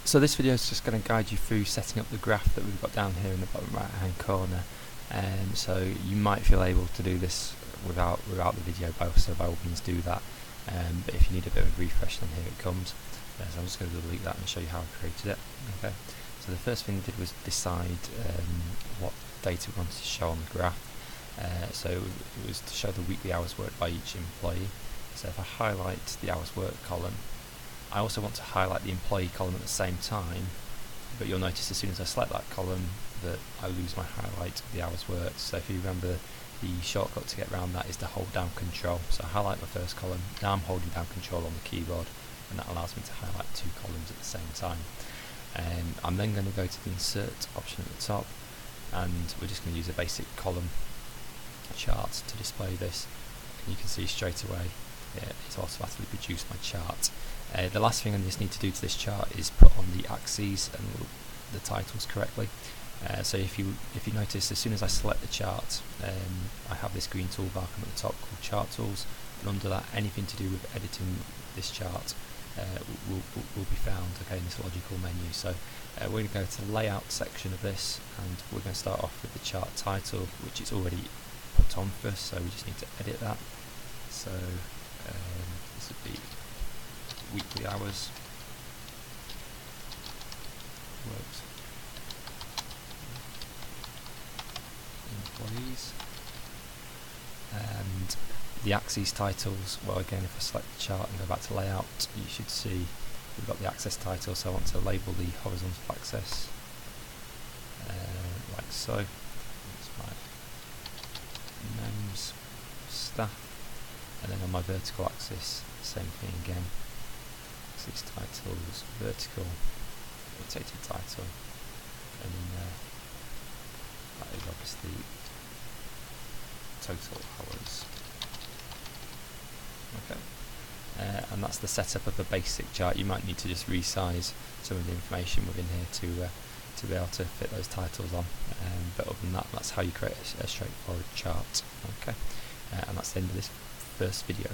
So this video is just going to guide you through setting up the graph that we've got down here in the bottom right hand corner. So you might feel able to do this without the video, so by all means do that. But if you need a bit of a refresh, then here it comes. So I'm just going to delete that and show you how I created it. Okay. So the first thing we did was decide what data we wanted to show on the graph. So it was to show the weekly hours worked by each employee. So if I highlight the hours worked column, I also want to highlight the employee column at the same time, but you'll notice as soon as I select that column that I lose my highlight of the hours worked. So if you remember, the shortcut to get around that is to hold down Control. So I highlight my first column, now I'm holding down Control on the keyboard, and that allows me to highlight two columns at the same time. I'm then going to go to the Insert option at the top, and we're just going to use a basic column chart to display this. And you can see straight away it's automatically produced my chart. The last thing I just need to do to this chart is put on the axes and the titles correctly. So if you notice, as soon as I select the chart, I have this green toolbar come at the top called Chart Tools, and under that, anything to do with editing this chart will be found, okay, in this logical menu. So we're going to go to the layout section of this, and we're going to start off with the chart title, which is already put on for us, so we just need to edit that. So this would be weekly hours worked employees, and the axes titles, well, again, if I select the chart and go back to layout, you should see we've got the axis title. So I want to label the horizontal axis like so. That's my names, staff, and then on my vertical axis, same thing again. Axis titles, vertical, rotated title, and then that is obviously total hours. Okay, and that's the setup of a basic chart. You might need to just resize some of the information within here to be able to fit those titles on, but other than that, that's how you create a straightforward chart. Okay, and that's the end of this first video.